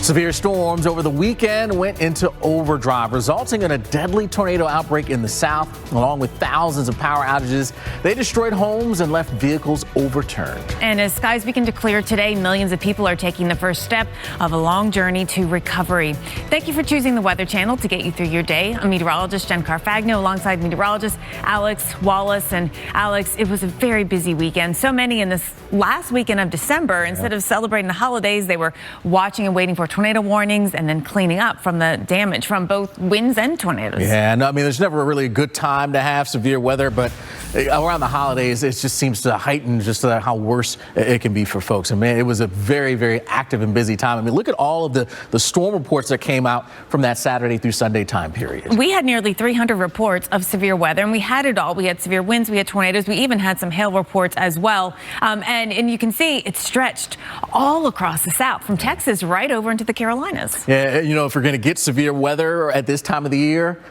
Severe storms over the weekend went into overdrive, resulting in a deadly tornado outbreak in the south, along with thousands of power outages. They destroyed homes and left vehicles overturned. And as skies begin to clear today, millions of people are taking the first step of a long journey to recovery. Thank you for choosing the Weather Channel to get you through your day. I'm meteorologist Jen Carfagno alongside meteorologist Alex Wallace. And Alex, it was a very busy weekend. So many in this last weekend of December, instead of celebrating the holidays, they were watching and waiting for tornado warnings and then cleaning up from the damage from both winds and tornadoes. Yeah, no, I mean, there's never really a good time to have severe weather, but around the holidays, it just seems to heighten just how worse it can be for folks. And man, it was a very, very active and busy time. I mean, look at all of the storm reports that came out from that Saturday through Sunday time period. We had nearly 300 reports of severe weather, and we had it all. We had severe winds, we had tornadoes, we even had some hail reports as well. And you can see it stretched all across the south, from Texas right over into the Carolinas. Yeah, you know, if we're going to get severe weather at this time of the year,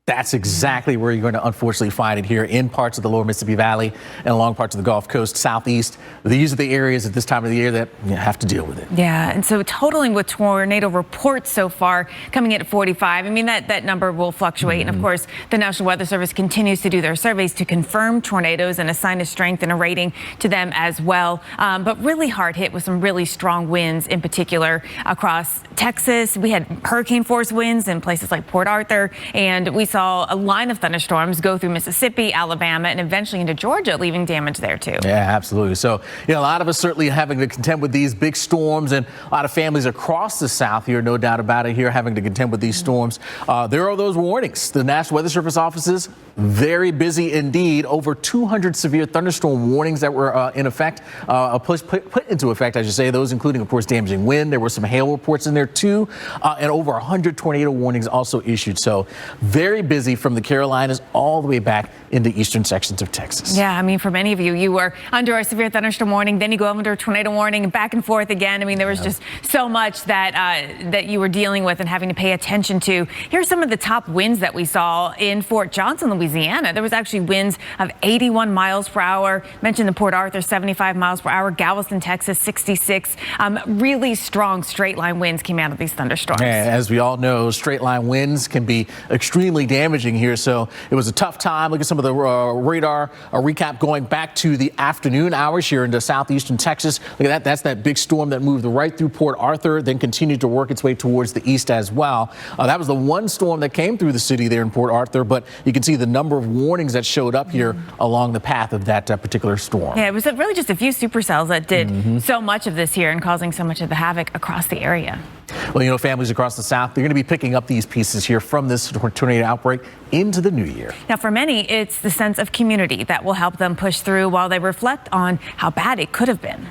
that's exactly where you're going to unfortunately find it here in parts of the lower Mississippi Valley and along parts of the Gulf Coast, southeast. These are the areas at this time of the year that you have to deal with it. Yeah, and so totaling with tornado reports so far, coming in at 45, I mean, that number will fluctuate. And of course, the National Weather Service continues to do their surveys to confirm tornadoes and assign a strength and a rating to them as well. But really hard hit with some really strong winds, in particular across Texas. We had hurricane force winds in places like Port Arthur, and we saw a line of thunderstorms go through Mississippi, Alabama, and eventually into Georgia, leaving damage there too. Yeah, absolutely. So, you know, a lot of us certainly having to contend with these big storms, and a lot of families across the South here, no doubt about it, here having to contend with these storms. There are those warnings. The National Weather Service offices, very busy indeed. Over 200 severe thunderstorm warnings that were in effect, put into effect, I should say, those including, of course, damaging wind. There were some hail reports in there too, and over 100 tornado warnings also issued. So very busy from the Carolinas all the way back into eastern sections of Texas. Yeah, I mean, for many of you, you were under a severe thunderstorm warning, then you go under a tornado warning, and back and forth again. I mean, there was just so much that you were dealing with and having to pay attention to. Here's some of the top winds that we saw in Fort Johnson, Louisiana. There was actually winds of 81 miles per hour. Mentioned the Port Arthur, 75 miles per hour. Galveston, Texas, 66. Really strong straight line winds came out of these thunderstorms. And as we all know, straight line winds can be extremely damaging here. So it was a tough time. Look at some of the radar recap going back to the afternoon hours here into southeastern Texas. Look at that. That's that big storm that moved right through Port Arthur, then continued to work its way towards the east as well. That was the one storm that came through the city there in Port Arthur, but you can see the number of warnings that showed up here along the path of that particular storm. Yeah, it was really just a few supercells that did so much of this here and causing so much of the havoc across the area. Well, you know, families across the South, they're going to be picking up these pieces here from this tornado outbreak into the new year. Now, for many, it's the sense of community that will help them push through while they reflect on how bad it could have been.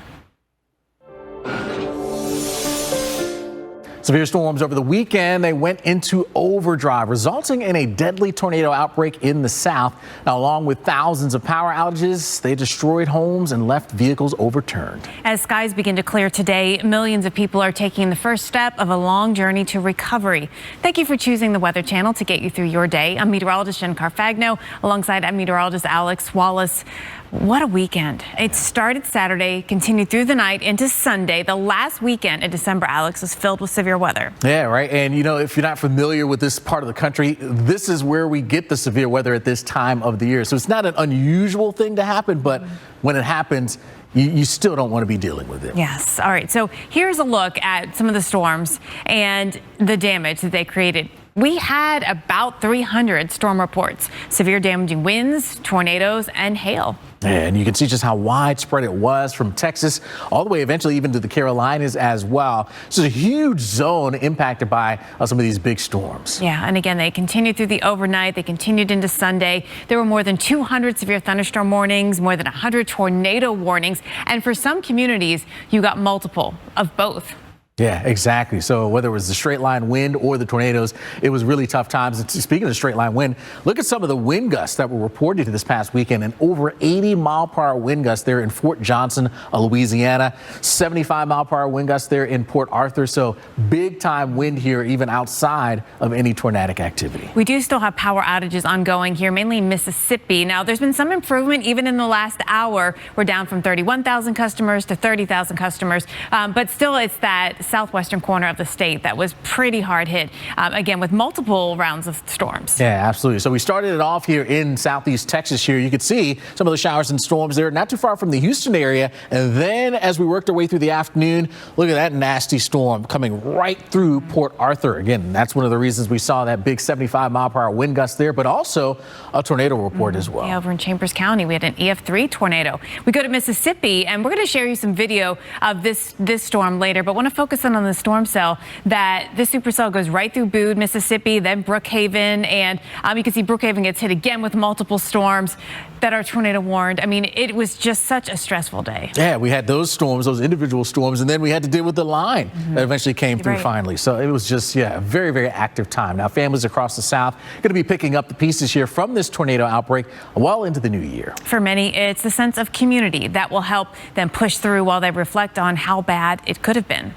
Severe storms over the weekend, they went into overdrive, resulting in a deadly tornado outbreak in the south. Now, along with thousands of power outages, they destroyed homes and left vehicles overturned. As skies begin to clear today, millions of people are taking the first step of a long journey to recovery. Thank you for choosing the Weather Channel to get you through your day. I'm meteorologist Jen Carfagno, alongside meteorologist Alex Wallace. What a weekend. It started Saturday, continued through the night into Sunday. The last weekend in December, Alex, was filled with severe weather. Yeah, right. And, you know, if you're not familiar with this part of the country, this is where we get the severe weather at this time of the year. So it's not an unusual thing to happen, but when it happens, you still don't want to be dealing with it. Yes. All right. So here's a look at some of the storms and the damage that they created. We had about 300 storm reports, severe damaging winds, tornadoes, and hail. And you can see just how widespread it was from Texas all the way eventually even to the Carolinas as well. So it's a huge zone impacted by some of these big storms. Yeah, and again, they continued through the overnight. They continued into Sunday. There were more than 200 severe thunderstorm warnings, more than 100 tornado warnings. And for some communities, you got multiple of both. Yeah, exactly. So whether it was the straight line wind or the tornadoes, it was really tough times. And speaking of the straight line wind, look at some of the wind gusts that were reported this past weekend. An over 80 mile per hour wind gust there in Fort Johnson, Louisiana, 75 mile per hour wind gusts there in Port Arthur. So big time wind here, even outside of any tornadic activity. We do still have power outages ongoing here, mainly in Mississippi. Now, there's been some improvement even in the last hour. We're down from 31,000 customers to 30,000 customers. But still, it's that that southwestern corner of the state that was pretty hard hit, again, with multiple rounds of storms. Yeah, absolutely. So we started it off here in southeast Texas here. You could see some of the showers and storms there, not too far from the Houston area. And then as we worked our way through the afternoon, look at that nasty storm coming right through Port Arthur. Again, that's one of the reasons we saw that big 75-mile-per-hour wind gust there, but also a tornado report as well. Yeah, over in Chambers County, we had an EF3 tornado. We go to Mississippi, and we're going to share you some video of this storm later, but want to focus in on the storm cell that this supercell goes right through Boone, Mississippi, then Brookhaven, and you can see Brookhaven gets hit again with multiple storms that are tornado warned. I mean, it was just such a stressful day. Yeah, we had those storms, those individual storms, and then we had to deal with the line that eventually came through finally. So it was just, a very, very active time. Now, families across the South going to be picking up the pieces here from this tornado outbreak well into the new year. For many, it's the sense of community that will help them push through while they reflect on how bad it could have been.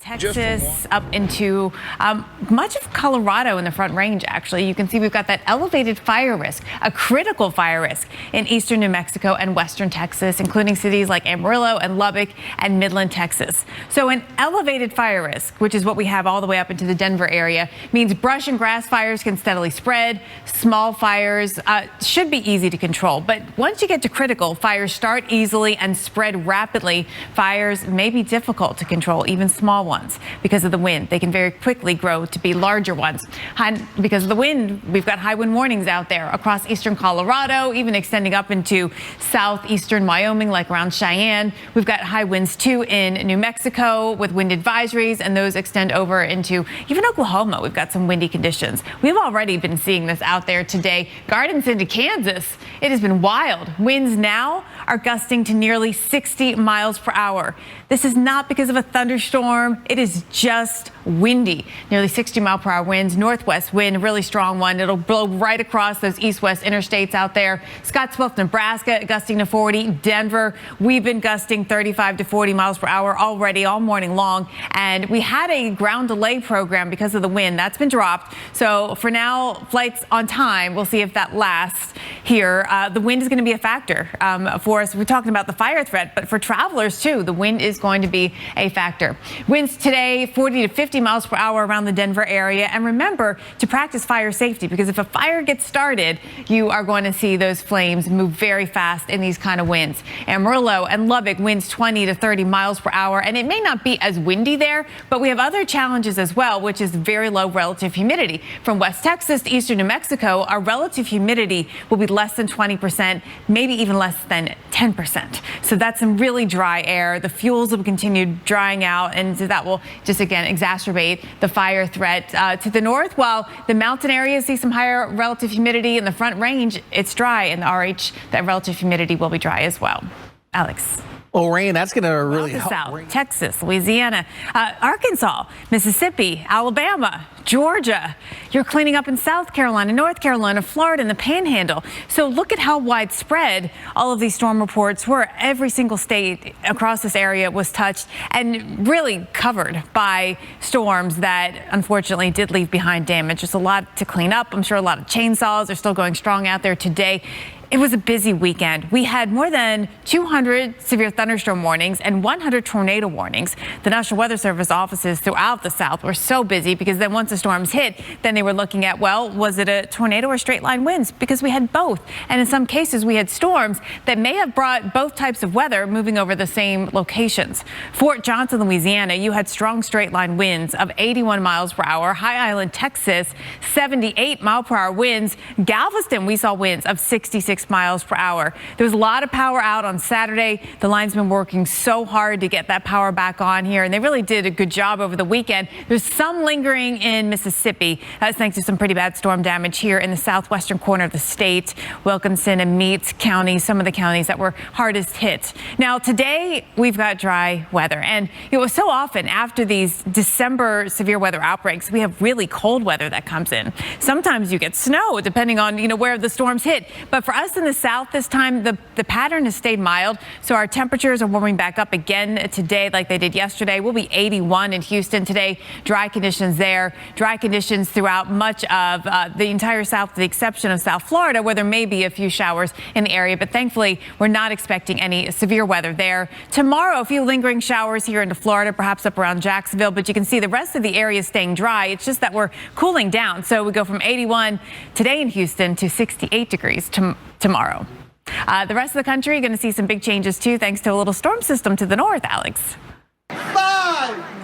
Texas up into much of Colorado in the Front Range, actually. You can see we've got that elevated fire risk, a critical fire risk in eastern New Mexico and western Texas, including cities like Amarillo and Lubbock and Midland, Texas. So an elevated fire risk, which is what we have all the way up into the Denver area, means brush and grass fires can steadily spread. Small fires should be easy to control. But once you get to critical, fires start easily and spread rapidly. Fires may be difficult to control, even small ones, because of the wind. They can very quickly grow to be larger ones. Because of the wind, we've got high wind warnings out there across eastern Colorado, even extending up into southeastern Wyoming, like around Cheyenne. We've got high winds too in New Mexico with wind advisories, and those extend over into even Oklahoma. We've got some windy conditions. We've already been seeing this out there today. Gardens into Kansas. It has been wild. Winds now are gusting to nearly 60 miles per hour. This is not because of a thunderstorm. It is just windy. Nearly 60-mile-per-hour winds, northwest wind, really strong one. It'll blow right across those east-west interstates out there. Scottsbluff, Nebraska, gusting to 40. Denver, we've been gusting 35 to 40 miles per hour already all morning long. And we had a ground delay program because of the wind. That's been dropped. So for now, flights on time. We'll see if that lasts here. The wind is going to be a factor for us. We're talking about the fire threat, but for travelers too, the wind is going to be a factor. Winds today 40 to 50 miles per hour around the Denver area. And remember to practice fire safety, because if a fire gets started, you are going to see those flames move very fast in these kind of winds. Amarillo and Lubbock, winds 20 to 30 miles per hour. And it may not be as windy there, but we have other challenges as well, which is very low relative humidity. From West Texas to eastern New Mexico, our relative humidity will be less than 20%, maybe even less than 10%. So that's some really dry air. The fuels will continue drying out, and that will just again exacerbate the fire threat to the north, while the mountain areas see some higher relative humidity. In the Front Range, it's dry. In the RH, that relative humidity will be dry as well. Alex. Well, rain, that's going to really help. South, Texas, Louisiana, Arkansas, Mississippi, Alabama, Georgia. You're cleaning up in South Carolina, North Carolina, Florida, and the Panhandle. So look at how widespread all of these storm reports were. Every single state across this area was touched and really covered by storms that unfortunately did leave behind damage. There's a lot to clean up. I'm sure a lot of chainsaws are still going strong out there today. It was a busy weekend. We had more than 200 severe thunderstorm warnings and 100 tornado warnings. The National Weather Service offices throughout the South were so busy because then once the storms hit, then they were looking at, well, was it a tornado or straight line winds? Because we had both. And in some cases, we had storms that may have brought both types of weather moving over the same locations. Fort Johnson, Louisiana, you had strong straight line winds of 81 miles per hour. High Island, Texas, 78 mile per hour winds. Galveston, we saw winds of 66 miles per hour. There was a lot of power out on Saturday. The line's been working so hard to get that power back on here, and they really did a good job over the weekend. There's some lingering in Mississippi. That's thanks to some pretty bad storm damage here in the southwestern corner of the state. Wilkinson and Meade counties, some of the counties that were hardest hit. Now, today we've got dry weather, and it was so often after these December severe weather outbreaks, we have really cold weather that comes in. Sometimes you get snow, depending on where the storms hit. But for us Just in the south this time, the pattern has stayed mild. So our temperatures are warming back up again today like they did yesterday. We'll be 81 in Houston today. Dry conditions there. Dry conditions throughout much of the entire south, with the exception of South Florida, where there may be a few showers in the area. But thankfully, we're not expecting any severe weather there. Tomorrow, a few lingering showers here into Florida, perhaps up around Jacksonville. But you can see the rest of the area is staying dry. It's just that we're cooling down. So we go from 81 today in Houston to 68 degrees tomorrow. The rest of the country going to see some big changes too, thanks to a little storm system to the north, Alex.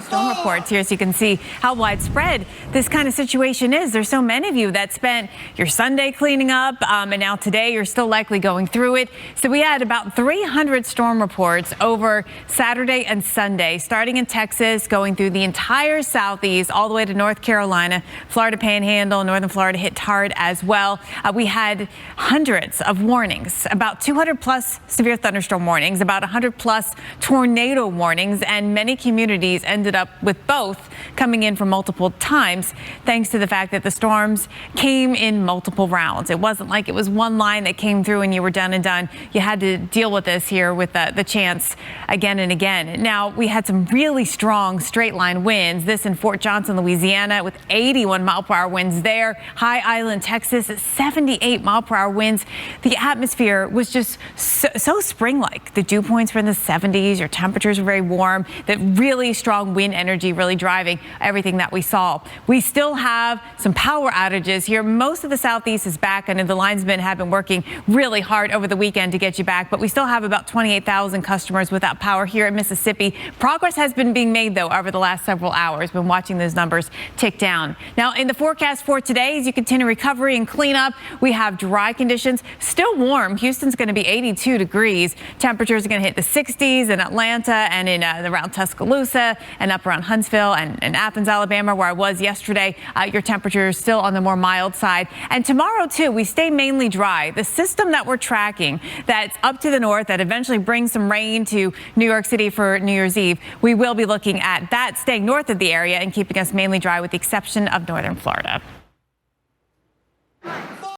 Storm reports here, so you can see how widespread this kind of situation is. There's so many of you that spent your Sunday cleaning up, and now today you're still likely going through it. So we had about 300 storm reports over Saturday and Sunday, starting in Texas, going through the entire southeast, all the way to North Carolina, Florida Panhandle, northern Florida hit hard as well. We had hundreds of warnings, about 200 plus severe thunderstorm warnings, about 100 plus tornado warnings, and many communities ended up with both coming in for multiple times, thanks to the fact that the storms came in multiple rounds. It wasn't like it was one line that came through and you were done and done. You had to deal with this here with the chance again and again. Now, we had some really strong straight line winds. This in Fort Johnson, Louisiana, with 81 mile per hour winds there. High Island, Texas, at 78 mile per hour winds. The atmosphere was just so spring-like. The dew points were in the 70s. Your temperatures were very warm. That really strong wind energy really driving everything that we saw. We still have some power outages here. Most of the southeast is back, and the linesmen have been working really hard over the weekend to get you back. But we still have about 28,000 customers without power here in Mississippi. Progress has been being made, though, over the last several hours. Been watching those numbers tick down. Now, in the forecast for today, as you continue recovery and cleanup, we have dry conditions, still warm. Houston's going to be 82 degrees. Temperatures are going to hit the 60s in Atlanta and in around Tuscaloosa and up around Huntsville and Athens, Alabama, where I was yesterday. Your temperature is still on the more mild side. And tomorrow, too, we stay mainly dry. The system that we're tracking that's up to the north that eventually brings some rain to New York City for New Year's Eve, we will be looking at that staying north of the area and keeping us mainly dry with the exception of northern Florida.